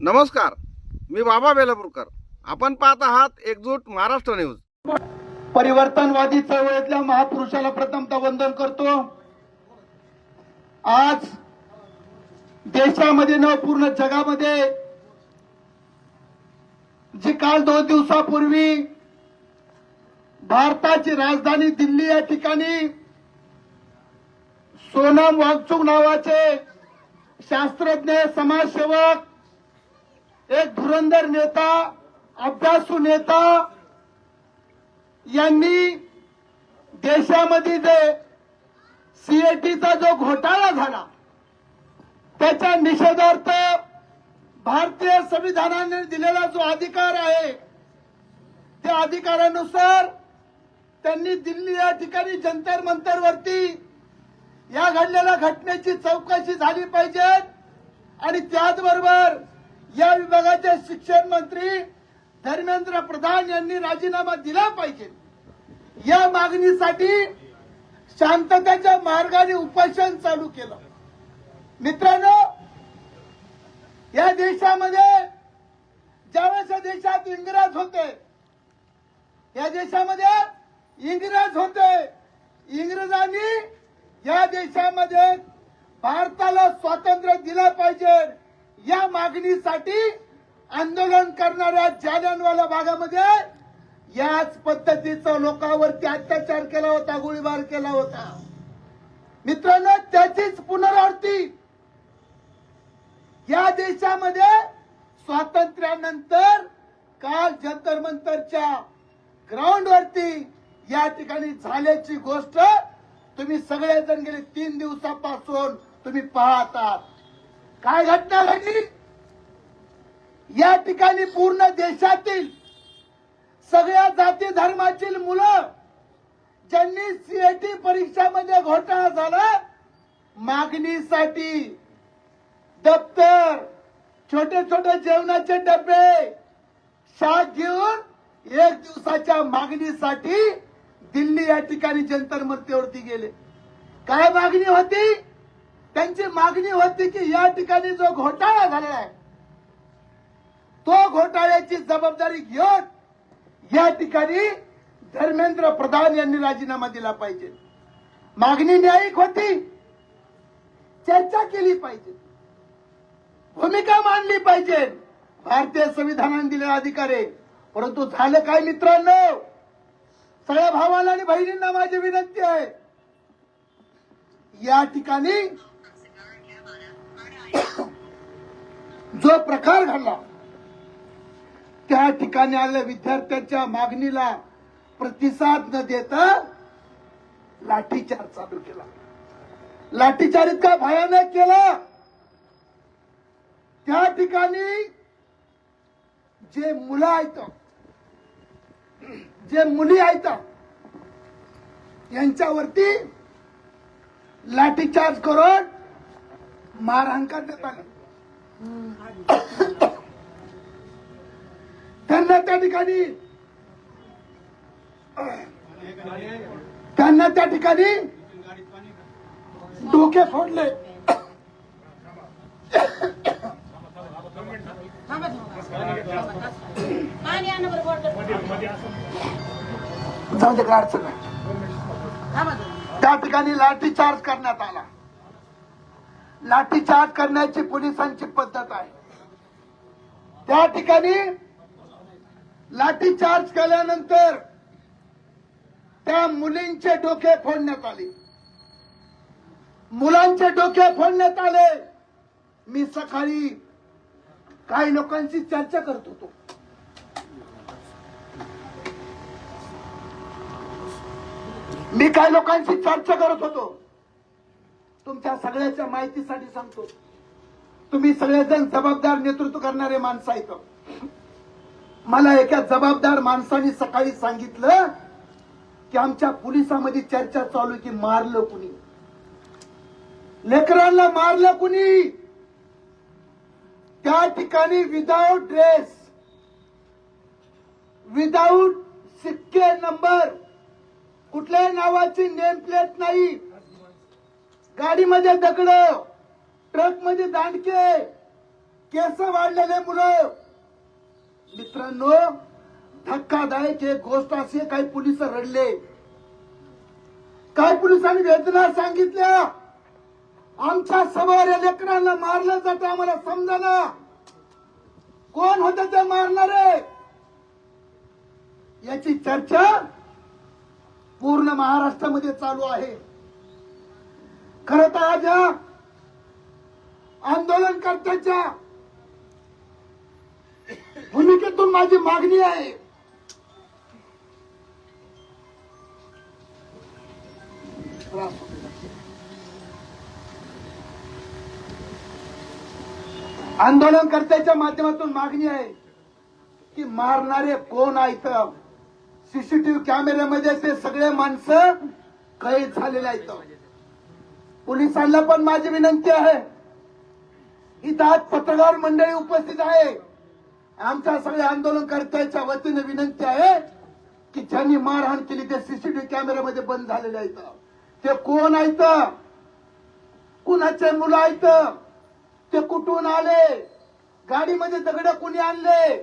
नमस्कार, मी बाबा बेलापूरकर. आपण पाहत आहात एकजूट महाराष्ट्र न्यूज. परिवर्तनवादी चळवळीतल्या महापुरुषाला प्रथमतः वंदन करतो. आज देशामध्ये न पूर्ण जगामध्ये जी काल 2 दिवसापूर्वी भारताची राजधानी दिल्ली या ठिकाणी सोनम वांगचुक नावाचे शास्त्रज्ञ, समाजसेवक, एक धुरंधर नेता, अभ्यासू नेता यांनी देशामध्ये जे सीएटीचा जो घोटाळा झाला त्याच्या निषेधार्थ भारतीय संविधानाने दिलेला जो अधिकार आहे त्या अधिकारानुसार त्यांनी दिल्ली या ठिकाणी जंतर मंतर वरती या घडलेल्या घटनेची चौकशी झाली पाहिजे आणि त्याचबरोबर या विभागाचे शिक्षण मंत्री धर्मेंद्र प्रधान यांनी राजीनामा दिला पाहिजे. या मागणीसाठी शांततेच्या मार्गाने उपोषण चालू केलं. मित्रांनो, या देशामध्ये ज्यावेळेस या देशात इंग्रज होते, या देशामध्ये इंग्रज होते, इंग्रजांनी या देशामध्ये भारताला स्वातंत्र्य दिलं पाहिजे या मागणीसाठी आंदोलन करणाऱ्या जालियनवाला भागामध्ये याच पद्धतीचा लोकांवरती अत्याचार केला होता, गोळीबार केला होता. मित्रांनो, त्याचीच पुनरावृत्ती या देशामध्ये स्वातंत्र्यानंतर काल जंतर मंतरच्या ग्राउंडवरती या ठिकाणी झाल्याची गोष्ट तुम्ही सगळेजण गेले 3 दिवसापासून तुम्ही पाहतात. काय घटना घडली या ठिकाणी? पूर्ण देशातील सगळ्या जाती धर्मातील मुलं ज्यांनी सीएटी परीक्षामध्ये घोटाळा झाला मागणीसाठी दप्तर, छोटे छोटे जेवणाचे डबे, शाक घेऊन 1 दिवसाच्या मागणीसाठी दिल्ली या ठिकाणी जंतर मंतरवरती गेले. काय मागणी होती? त्यांची मागणी होती की या ठिकाणी जो घोटाळा झालेला आहे तो घोटाळ्याची जबाबदारी घेऊन या ठिकाणी धर्मेंद्र प्रधान यांनी राजीनामा दिला पाहिजे. मागणी न्यायिक होती, चर्चा केली पाहिजे, भूमिका मांडली पाहिजे. भारतीय संविधानाने दिलेला अधिकार आहे. परंतु झालं काय मित्रांनो? सगळ्या भावाला आणि बहिणींना माझी विनंती आहे, या ठिकाणी जो प्रकार घडला त्या ठिकाणी आलेल्या विद्यार्थ्यांच्या मागणीला प्रतिसाद न देता लाठीचार्ज चालू केला. लाठीचार्ज इतका भयानक केला त्या ठिकाणी जे मुलं आहेत, जे मुली आहेत यांच्यावरती लाठीचार्ज करून मारहाण करण्यात आली. त्यांना त्या ठिकाणी डोके फोडले. जाऊ दे, काय अडचण नाही. त्या ठिकाणी लाठीचार्ज करण्यात आला. लाठीचार्ज करण्याची पोलिसांची पद्धत आहे. त्या ठिकाणी लाठीचार्ज केल्यानंतर त्या मुलींचे डोके फोडण्यात आले, मुलांचे डोके फोडण्यात आले. मी सकाळी काही लोकांशी चर्चा करत होतो. तुमच्या सगळ्याच्या माहितीसाठी सांगतो, तुम्ही सगळेजण जबाबदार नेतृत्व करणारे माणसं आहेत. मला एका जबाबदार माणसाने सकाळी सांगितलं की आमच्या पोलिसांमध्ये चर्चा चालू की मारलं कुणी, लेकरांना मारलं कुणी. त्या ठिकाणी विदाऊट ड्रेस, विदाऊट सिक्के नंबर, कुठल्याही नावाची नेम प्लेट नाही, गाडीमध्ये दगड, ट्रक मध्ये दांडके, केस वाढलेले मुलं. मित्रांनो, धक्कादायक एक गोष्ट अशी, काही पोलिस रडले, काही पोलिसांनी वेदना सांगितल्या. आमच्या समोर या लेकरांना मारलं जातं, आम्हाला समजाना कोण होते ते मारणारे. याची चर्चा पूर्ण महाराष्ट्रामध्ये चालू आहे. खरं तर आज या आंदोलनकर्त्याच्या भूमिकेतून माझी मागणी आहे, आंदोलनकर्त्याच्या माध्यमातून मागणी आहे की मारणारे कोण आहेत. सीसीटीव्ही कॅमेऱ्यामध्ये ते सगळे माणसं कैद झालेले आहेत. पोलिसांना पण माझी विनंती आहे, इथं आज पत्रकार मंडळी उपस्थित आहे, आमच्या सगळ्या आंदोलनकर्त्याच्या वतीने विनंती आहे की ज्यांनी मारहाण केली ते सीसीटीव्ही कॅमेऱ्यामध्ये बंद झालेले आहेत. ते कोण आहेत, कुणाचे मुलं आहेत, ते कुठून आले, गाडीमध्ये दगड कुणी आणले,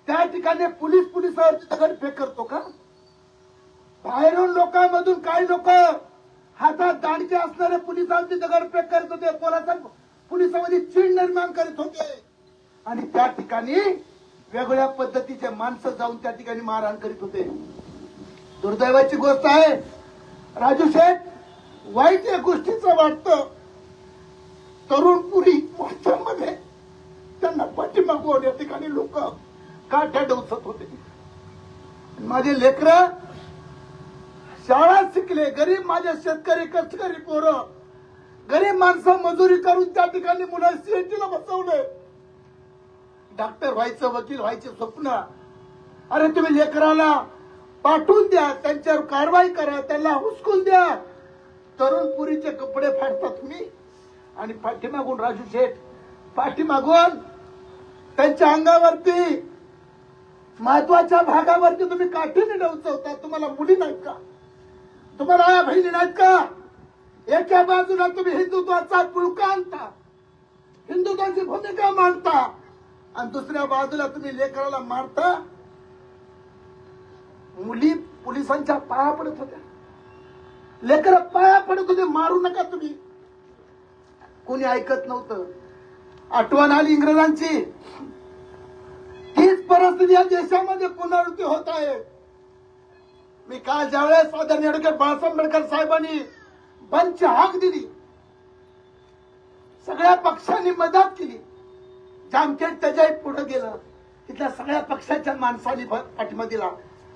त्या ठिकाणी पोलिसावरती दगड फेक करतो का? बाहेरून लोकांमधून काही लोक हातात दांडके असणारे पोलिसांची दगड फेक करत होते, पोलिसांमध्ये चीड निर्माण करीत होते आणि त्या ठिकाणी वेगळ्या पद्धतीचे माणसं जाऊन त्या ठिकाणी मारहाण करीत होते. दुर्दैवाची गोष्ट आहे राजू शेठ, वाईट या गोष्टीचं वाटतं. तरुण पुरी मोर्चामध्ये त्यांना पाठीमागून या ठिकाणी लोक काठ्या डोसत होते. माझे लेकरं शाळा शिकले, गरीब माझे शेतकरी कष्टकरी पोरं, गरीब माणसं मजुरी करून त्या ठिकाणी मुलं सीएटीला बसवले. डॉक्टर व्हायचं, वकील व्हायचे स्वप्न. अरे तुम्ही लेकराला पाठवून द्या, त्यांच्यावर कारवाई करा, त्यांना हुसकून द्या. तरुण पुरीचे कपडे फाडता तुम्ही आणि पाठीमागून राजू शेठ, पाठीमागून त्यांच्या अंगावरती महत्वाच्या भागावरती तुम्ही काठीने डोचवता. तुम्हाला मुली नाहीत का? तुम्हाला आया बहिणी नाहीत का? एका बाजूला तुम्ही हिंदुत्वाचा पुळका आणता, हिंदुत्वाची भूमिका मांडता आणि दुसऱ्या बाजूला तुम्ही लेकराला मारता. मुली पोलिसांच्या पाया पडत होत्या, लेकर पाया पडत होते, मारू नका तुम्ही. कोणी ऐकत नव्हतं. आठवण आली इंग्रजांची. तीच परिस्थिती या देशामध्ये पुनरावृत्ती होत आहे. मी काल ज्यावेळेस आदरणीय ॲडव्होकेट बाळासाहेब आंबेडकर साहेबांनी बंदची हाक दिली, सगळ्या पक्षांनी मदत केली. जामखेड त्याच्याही पुढे गेलं, तिथल्या सगळ्या पक्षाच्या माणसांनी पाठिंबा दिला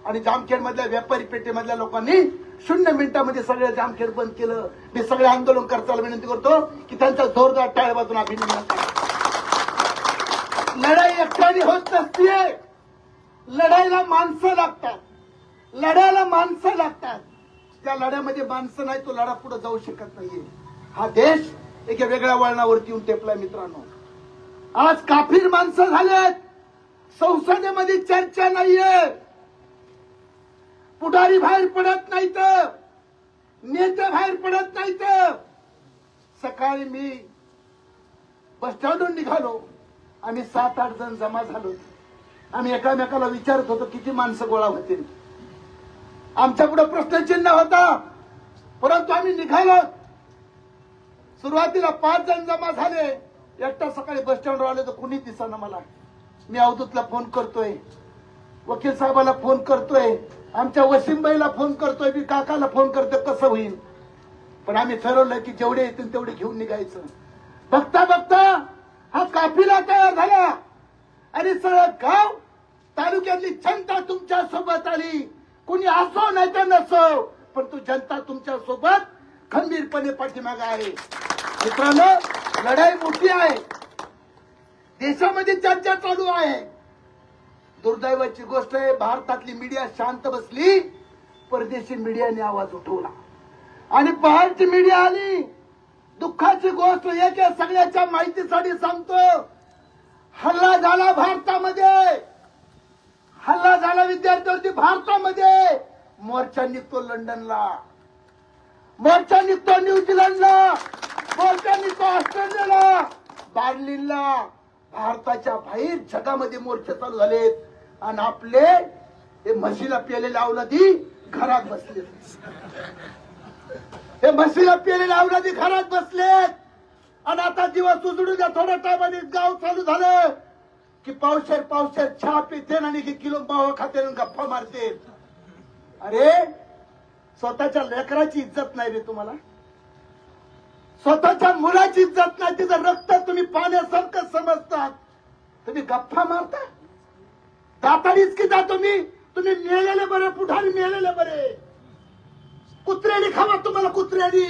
आणि जामखेड मधल्या व्यापारी पेठेमधल्या लोकांनी 0 मिनिटांमध्ये सगळं जामखेड बंद केलं. मी सगळे आंदोलनकर्त्याला विनंती करतो की त्यांचा जोरदार टाळ्या वाजून अभिनंदन करा. लढाई एकट्याने होत नसते, लढाईला माणसं लागतात, लढायला माणसं लागतात. त्या लढ्यामध्ये माणसं नाही तो लढा पुढे जाऊ शकत नाहीये. हा देश एका वेगळ्या वळणावरती येऊन टेपलाय. मित्रांनो, आज काफीर माणसं झालेत, संसदेमध्ये चर्चा नाहीये, पुढारी बाहेर पडत नाहीत, नेते बाहेर पडत नाहीत. सकाळी मी बस स्टँडहून निघालो, आम्ही 7-8 जण जमा झालो. आम्ही एकामेकाला विचारत होतो किती माणसं गोळा होतील. आमच्या पुढे प्रश्नचिन्ह होता, परंतु आम्ही निघालो. सुरुवातीला 5 जण जमा झाले. एकटा सकाळी बस स्टँडवर आले तर कुणी दिसेना मला. मी अवधूतला फोन करतोय, वकील साहेबाला फोन करतोय, आमच्या वसीमबाईला फोन करतोय, मी काकाला फोन करतोय, कसं होईल. पण आम्ही ठरवलं की जेवढे येतील तेवढे घेऊन निघायचं. बघता बघता हा काफिला तयार झाला आणि सगळं गाव तालुक्यातली जनता तुमच्या सोबत आली. कुणी असो नाही तर नसो, पण तू जनता तुमच्या सोबत खंबीरपणे पाठीमागे आहे. मित्रांनो, लढाई मोठी आहे, देशामध्ये चर्चा चालू आहे. दुर्दैवाची गोष्ट आहे, भारतातली मीडिया शांत बसली, परदेशी मीडियाने आवाज उठवला आणि बाहेरची मीडिया आली. दुःखाची गोष्ट एक आहे, सगळ्याच्या माहितीसाठी सांगतो. हल्ला झाला भारतामध्ये, हल्ला झाला विद्यार्थ्यांवरती भारतामध्ये. मोर्चा निघतो लंडनला, मोर्चा निघतो न्यूझीलंडला, मोर्चा निघतो ऑस्ट्रेलियाला, बार्लिनला भारताच्या बाहेर जगामध्ये मोर्चे चालू झालेत आणि आपले हे म्हशीला पेलेले अवलादी घरात बसलेत. हे म्हशीला पेलेले अवलादी घरात बसलेत आणि आता दिवस उजडू द्या, थोड्या टायमाने गाव चालू झालं की पावशेर पावशेर चहा पिते आणि किलो मावा खाते आणि गप्पा मारते. अरे स्वतःच्या लेकराची इज्जत नाही रे तुम्हाला, स्वतःच्या मुलाची इज्जत नाही, तिचं रक्त तुम्ही पाण्यासारखं समजतात, तुम्ही गप्पा मारता. दाताडीच की जा तुम्ही मेलेले बरे, पुढारी मेलेले बरे. कुत्र्यानी खावा तुम्हाला, कुत्र्यानी.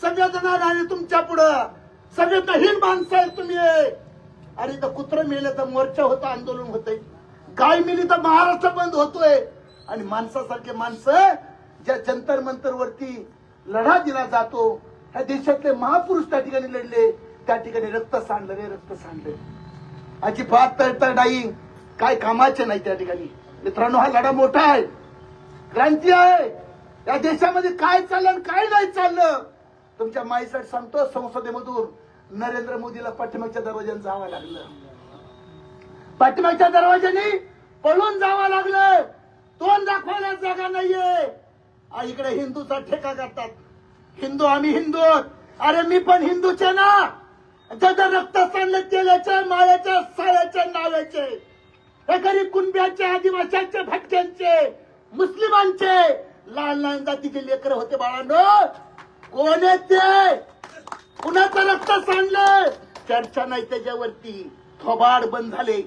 सगळ्या जण आले तुमच्या पुढं, सगळे तहीन माणसं आहेत तुम्ही. अरे तर कुत्र मेले तर मोर्चा होता, आंदोलन होतंय. गाय मेली तर महाराष्ट्र बंद होतोय. आणि माणसासारखे माणसं ज्या जंतर मंतर वरती लढा दिला जातो, ह्या देशातले महापुरुष त्या ठिकाणी लढले, त्या ठिकाणी रक्त सांडलं रे, रक्त सांडलं. अजिबात तळतळाई काय कामाचे नाही त्या ठिकाणी. मित्रांनो, हा लढा मोठा आहे, क्रांती आहे. या देशामध्ये काय चाललं आणि काय नाही चाललं तुमच्या माईसाठी सांगतो. संसदेमधून नरेंद्र मोदीला पाठीमागच्या दरवाज्याने जावं लागलं, पाठीमागच्या दरवाज्याने पळून जावं लागलं. तोंड दाखवायला जागा नाहीये. इकडे हिंदूचा ठेका करतात, हिंदू आम्ही हिंदू. अरे मी पण हिंदूचे ना, ज्याचं रक्त सांडलं तेलाच्या मायाच्या साळ्याच्या नावाचे, हे गरीब कुणब्याचे, आदिवासींचे, भटक्यांचे, मुस्लिमांचे, लहान लहान जातीचे लेकर होते बाळांनो. कोण आहेत ते? कुणाचं रक्त सांडलं? चर्चा नाही त्याच्यावरती. थोबाड बंद झाले.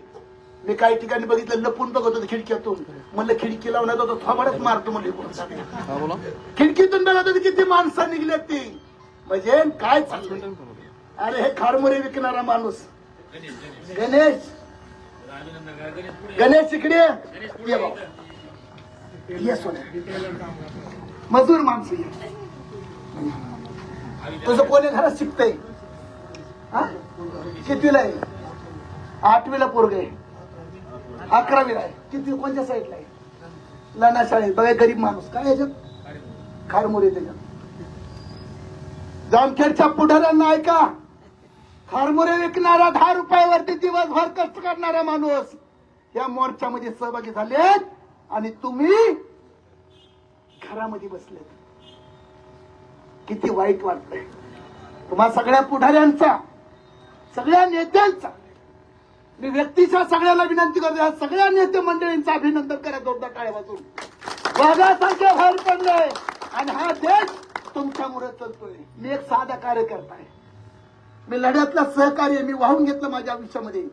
मी काही ठिकाणी बघितलं, लपून बघत होतो खिडकीतून. म्हणलं खिडकी लावण्यात होतो, थोबाडच मारतो म्हणले. खिडकीतून बघत होती किती माणसं निघले ती. म्हणजे काय चाललंय? अरे हे खारमुरे विकणारा माणूस गणेश, गणेश इकडे ये बाबा, ये सोन्या. मजूर माणसं ये. तुझं कोणी घरात शिकतंय? कितवीला आहे? 8वीला पोरग आहे, 11वीला आहे. किती कोणत्या साईडला आहे? लहान शाळेत. बघा गरीब माणूस काय याच्यात खारमुरे त्याच्यात. जामखेडच्या पुढाऱ्यांना ऐका, खारमुरे विकणारा 10 रुपयावरती दिवसभर कष्ट करणारा माणूस या मोर्चामध्ये सहभागी झालेत आणि तुम्ही घरामध्ये बसलेत. किती वाईट वाटतंय तुम्हा सगळ्या पुढाऱ्यांचा, सगळ्या नेत्यांचा. मी व्यक्तीच्या सगळ्याला विनंती करतो, या सगळ्या नेते मंडळींचं अभिनंदन करा जोरदार टाळ्या वाजून. वाघासारखे बाहेर पडले आणि हा देश तुमच्यामुळे चालतोय. मी एक साधा कार्यकर्ता आहे, मी लढ्यातला सहकार्य मी वाहून घेतलं माझ्या आयुष्यामध्ये.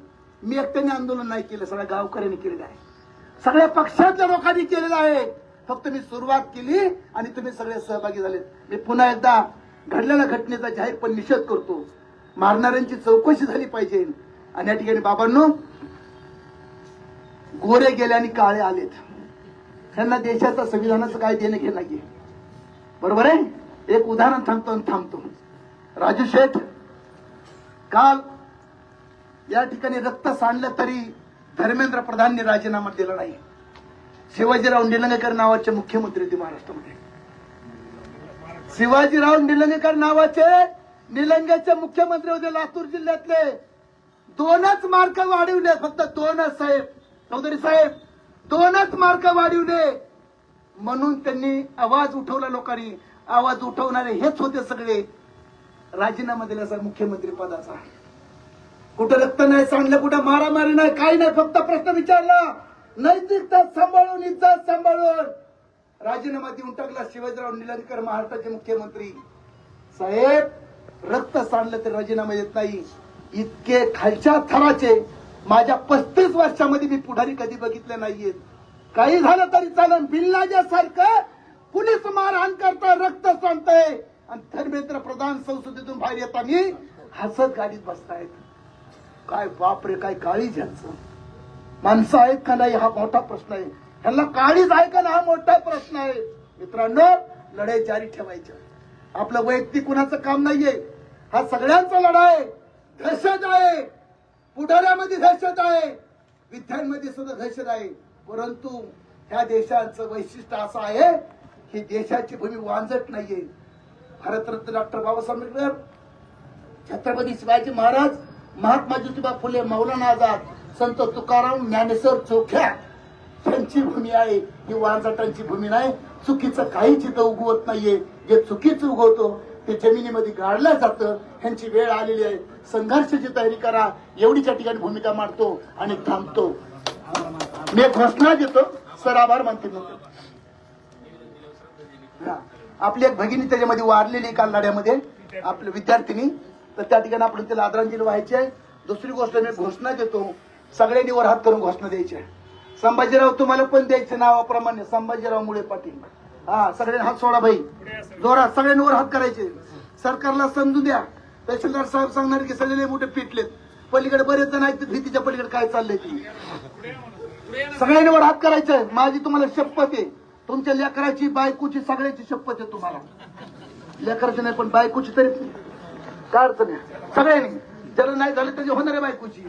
मी एकट्याने आंदोलन नाही केलं, सगळ्या गावकऱ्यांनी केलेलं आहे, सगळ्या पक्षातल्या लोकांनी केलेलं आहे. फक्त मी सुरुवात केली आणि तुम्ही सगळे सहभागी झालेत. मी पुन्हा एकदा घडलेल्या घटनेचा जाहीरपणे निषेध करतो. मारणाऱ्यांची चौकशी झाली पाहिजे. आणि या ठिकाणी बाबांनो, गोरे गेले आणि काळे आलेत, त्यांना देशाच्या संविधानाचं काय देणं घेणं नाहीये. बरोबर आहे? एक उदाहरण थांबतो. राजू शेठ, काल या ठिकाणी रक्त सांडलं तरी धर्मेंद्र प्रधानने राजीनामा दिला नाही. शिवाजीराव निलंगेकर नावाचे मुख्यमंत्री होते महाराष्ट्रामध्ये. शिवाजीराव निलंगेकर नावाचे निलंगेचे मुख्यमंत्री होते लातूर जिल्ह्यातले. 2च मार्क वाढवले, फक्त 2च साहेब, चौधरी साहेब 2च मार्क वाढवले म्हणून त्यांनी आवाज उठवला. लोकांनी आवाज उठवणारे हेच होते सगळे. राजीनामा दिला मुख्यमंत्री पदाचा. कुठं रक्त नाही सांडलं, कुठं मारामारी नाही, काही नाही. फक्त प्रश्न विचारला, नैतिकता सांभाळून, इज्जत सांभाळून राजीनामा देऊन टाकला शिवाजीराव निलंगेकर महाराष्ट्राचे मुख्यमंत्री. साहेब, रक्त सांडलं तर राजीनामा देत नाही. इतके खालच्या थराचे माझ्या 35 वर्षामध्ये मी पुढारी कधी बघितले नाहीयेत. काही झालं तरी चालन, बिल्लाजासारखं पोलीस मारहाण करताय, रक्त सांडतंय आणि धर्मेंद्र प्रधान संसदेतून बाहेर येताना हसत गाडीत बसतायत. काय बापरे, काय काळीज ह्यांचं. माणसं आहेत का नाही हा मोठा प्रश्न आहे. ह्यांना काळीज आहे का ना हा मोठा प्रश्न आहे. मित्रांनो, लढाई जारी ठेवायची. आपलं वैयक्तिक कुणाचं काम नाहीये, हा सगळ्यांचा लढा आहे. दहशत आहे, पुढाऱ्यामध्ये दहशत आहे, विद्यार्थ्यांमध्ये सुद्धा दहशत आहे. परंतु ह्या देशाचं वैशिष्ट्य असं आहे की देशाची भूमी वांजट नाहीये. भारतरत्न डॉक्टर बाबासाहेब आंबेडकर, छत्रपती शिवाजी महाराज महात्मा ज्योतिबा फुले, मौलाना आझाद, संत तुकाराम, ज्ञानेश्वर चोख्या यांची भूमी आहे. ही वाळजाटांची भूमी नाही. चुकीचं काहीच इथं उगवत नाहीये. जे चुकीचं उगवतो ते जमिनीमध्ये गाडलं जातं. ह्यांची वेळ आलेली आहे. संघर्षाची तयारी करा. एवढीच्या ठिकाणी भूमिका मांडतो आणि थांबतो. मी एक घोषणा देतो. सर आभार मानते. आपली एक भगिनी त्याच्यामध्ये वारलेली काल लढ्यामध्ये, आपल्या विद्यार्थिनी, तर त्या ठिकाणी आपण तिला आदरांजली व्हायची आहे. दुसरी गोष्ट मी घोषणा देतो, सगळ्यांनी वर हात करून घोषणा द्यायची आहे. संभाजीराव तुम्हाला पण द्यायचे नावाप्रमाणे, संभाजीराव मुळे पाटील. हा, सगळ्यांनी हात सोडा भाई, जोरात सगळ्यांनी वर हात करायचे. सरकारला समजू द्या. तहसीलदार साहेब सांगणार की सगळे मोठे पिटलेत, पलीकडे बरेच जण आहेत, भीतीच्या पलीकडे काय चाललंय ती. सगळ्यांनी वर हात करायचंय. माझी तुम्हाला शपथ आहे, तुमच्या लेकराची, बायकोची, सगळ्याची शपथ आहे तुम्हाला. लेकराची नाही पण बायकोची तरी काय अडचण आहे. सगळ्यांनी, ज्याला नाही झालं त्याची होणार आहे बायकोची.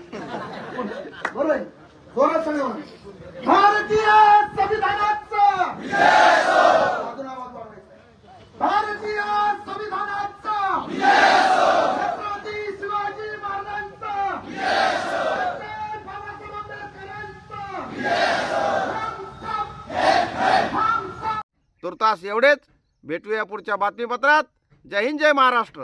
बरोबर आहे. जोरात सगळे होणार. भारतीय संविधानाचा, भारतीय संविधानाचा, छत्रपती शिवाजी महाराजांचा, बाबासाहेब आंबेडकरांचा. तुर्तास एवढेच. भेटूया पुढच्या बातमीपत्रात. जय हिंद, जय महाराष्ट्र.